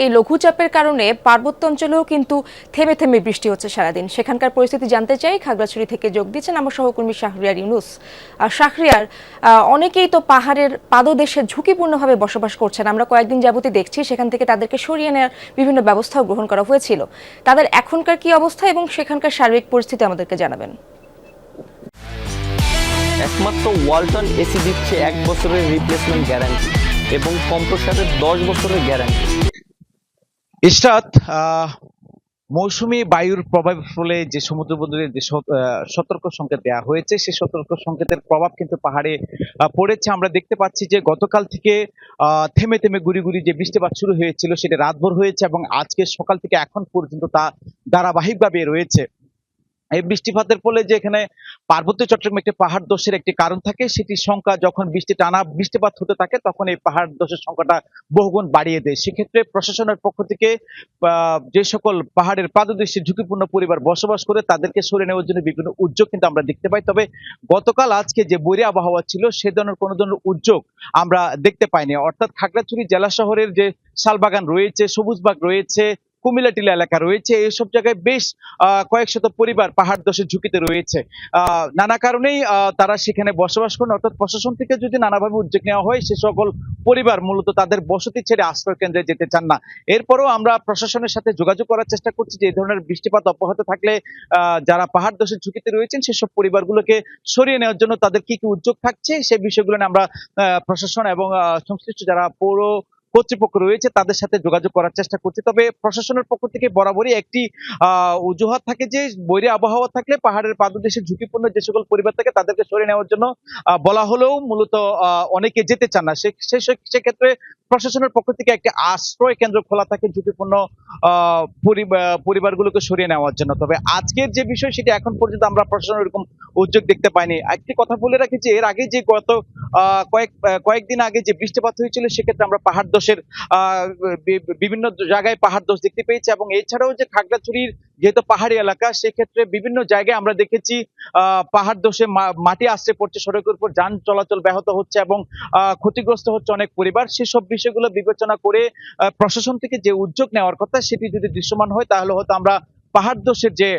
এই লঘুচাপের কারণে পার্বত্য অঞ্চলেও কিন্তু থেমে থেমে বৃষ্টি হচ্ছে সারাদিন। সেখানকার পরিস্থিতি জানতে চাই, খাগড়াছড়ি থেকে যোগ দিচ্ছেন আমার সহকর্মী শাহরিয়ার ইউনুস। শাহরিয়ার, অনেকেই তো পাহাড়ের পাদদেশে ঝুঁকিপূর্ণভাবে বসবাস করছেন। আমরা কয়েকদিন যাবতই দেখছি সেখান থেকে তাদেরকে সরিয়ে নেওয়ার বিভিন্ন ব্যবস্থাও গ্রহণ করা হয়েছিল। তাদের এখনকার কি অবস্থা এবং সেখানকার সার্বিক পরিস্থিতি আমাদেরকে জানাবেন। একমাত্র ওয়ালটন এসি দিচ্ছে 1 বছরের রিপ্লেসমেন্ট গ্যারান্টি এবং কম্প্রেসারের 10 বছরের গ্যারান্টি। ইশরাত, মৌসুমী বায়ুর প্রভাবের ফলে যে সমুদ্র বন্দরে যে সতর্ক সংকেত দেওয়া হয়েছে, সেই সতর্ক সংকেতের প্রভাব কিন্তু পাহাড়ে পড়েছে। আমরা দেখতে পাচ্ছি যে গতকাল থেকে থেমে থেমে গুড়ি গুড়ি যে বৃষ্টিপাত শুরু হয়েছিল সেটা রাতভর হয়েছে এবং আজকে সকাল থেকে এখন পর্যন্ত তা ধারাবাহিকভাবে রয়েছে। এই বৃষ্টিপাতের ফলে যে এখানে পার্বত্য চট্টগ্রাম একটি পাহাড় ধসের একটি কারণ থাকে, সেটি সংখ্যা যখন টানা বৃষ্টিপাত হতে থাকে তখন এই পাহাড় ধসের সংখ্যাটা বহুগুণ বাড়িয়ে দেয়। সেক্ষেত্রে প্রশাসনের পক্ষ থেকে যে সকল পাহাড়ের পাদদেশে ঝুঁকিপূর্ণ পরিবার বসবাস করে তাদেরকে সরিয়ে নেওয়ার জন্য বিভিন্ন উদ্যোগ কিন্তু আমরা দেখতে পাই। তবে গতকাল আজকে যে বৈরী আবহাওয়া ছিল সে ধরনের কোনো ধরনের উদ্যোগ আমরা দেখতে পাইনি। অর্থাৎ খাগড়াছড়ি জেলা শহরের যে শালবাগান রয়েছে, সবুজবাগ রয়েছে, কুমিল্লা টিলা এলাকা রয়েছে, এইসব জায়গায় বেশ কয়েক শত পরিবার পাহাড় ধসের ঝুঁকিতে রয়েছে। নানা কারণেই তারা সেখানে বসবাস করেন। অর্থাৎ প্রশাসন থেকে যদি নানাভাবে উদ্যোগ নেওয়া হয়, সে সকল পরিবার মূলত তাদের বসতি ছেড়ে আশ্রয় কেন্দ্রে যেতে চান না। এরপরও আমরা প্রশাসনের সাথে যোগাযোগ করার চেষ্টা করছি যে এই ধরনের বৃষ্টিপাত অব্যাহত থাকলে যারা পাহাড় ধসের ঝুঁকিতে রয়েছেন সেসব পরিবারগুলোকে সরিয়ে নেওয়ার জন্য তাদের কি কি উদ্যোগ থাকছে সেই বিষয়গুলো নিয়ে আমরা প্রশাসন এবং সংশ্লিষ্ট যারা পৌর কর্তৃপক্ষ রয়েছে তাদের সাথে যোগাযোগ করার চেষ্টা করছি। তবে প্রশাসনের পক্ষ থেকে বরাবরই একটি অজুহাত থাকে যে বৈরী আবহাওয়া থাকলে পাহাড়ের পাদদেশে ঝুঁকিপূর্ণ যে সকল পরিবার থাকে তাদেরকে সরিয়ে নেওয়ার জন্য বলা হলেও মূলত অনেকে যেতে চান না। সেক্ষেত্রে প্রশাসনের পক্ষ থেকে একটি আশ্রয় কেন্দ্র খোলা থাকে ঝুঁকিপূর্ণ পরিবারগুলোকে সরিয়ে নেওয়ার জন্য। তবে আজকের যে বিষয় সেটা এখন পর্যন্ত আমরা প্রশাসনের এরকম উদ্যোগ দেখতে পাইনি। একটি কথা বলে রাখি যে এর আগে যে গত কয়েকদিন আগে যে বৃষ্টিপাত হয়েছিল সেক্ষেত্রে আমরা পাহাড় ধসের বিভিন্ন জায়গায় পাহাড় ধস দেখতে পেয়েছি এবং এছাড়াও যে খাগড়াছড়ির যেহেতু পাহাড়ি এলাকা সেক্ষেত্রে বিভিন্ন জায়গায় আমরা দেখেছি পাহাড় ধসে মাটি আশ্রে পড়ছে, সড়কের উপর যান চলাচল ব্যাহত হচ্ছে এবং ক্ষতিগ্রস্ত হচ্ছে অনেক পরিবার। সেসব বিষয়গুলো বিবেচনা করে প্রশাসন থেকে যে উদ্যোগ নেওয়ার কথা সেটি যদি দৃশ্যমান হয় তাহলে হয়তো আমরা পাহাড় ধসের যে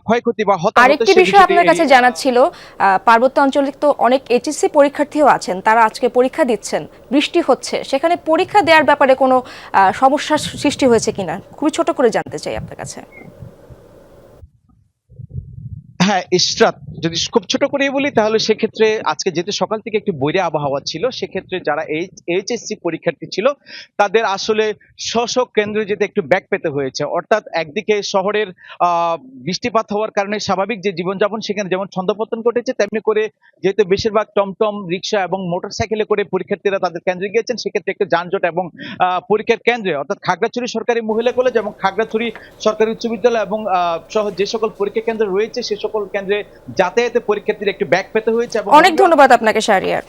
ক্ষয়ক্ষতি বা আরেকটি বিষয় আপনার কাছে জানার ছিল, পার্বত্য অঞ্চলে তো অনেক এইচএসসি পরীক্ষার্থীও আছেন, তারা আজকে পরীক্ষা দিচ্ছেন, বৃষ্টি হচ্ছে, সেখানে পরীক্ষা দেওয়ার ব্যাপারে কোনো সমস্যার সৃষ্টি হয়েছে কিনা খুবই ছোট করে জানতে চাই আপনার কাছে। হ্যাঁ ইশরাত, যদি খুব ছোট করে বলি তাহলে সেক্ষেত্রে আজকে যেহেতু সকাল থেকে একটু বৈরী আবহাওয়া ছিল সেক্ষেত্রে যারা এইচএসসি পরীক্ষার্থী ছিল তাদের আসলে স্ব কেন্দ্রে যেতে একটু ব্যাক পেতে হয়েছে। অর্থাৎ একদিকে শহরের বৃষ্টিপাত হওয়ার কারণে স্বাভাবিক যে জীবনযাপন সেখানে যেমন ছন্দপতন ঘটেছে, তেমনি করে যেহেতু বেশিরভাগ টমটম, রিক্সা এবং মোটরসাইকেলে করে পরীক্ষার্থীরা তাদের কেন্দ্রে গিয়েছেন সেক্ষেত্রে একটু যানজট এবং পরীক্ষার কেন্দ্রে অর্থাৎ খাগড়াছড়ি সরকারি মহিলা কলেজ এবং খাগড়াছড়ি সরকারি উচ্চ বিদ্যালয় এবং সহ যে সকল পরীক্ষা কেন্দ্র রয়েছে সে সকল কেন্দ্রে যাতায়াতে পরীক্ষার্থীরা একটু ব্যাক পেতে হয়েছে। অনেক ধন্যবাদ আপনাকে শাহরিয়ার।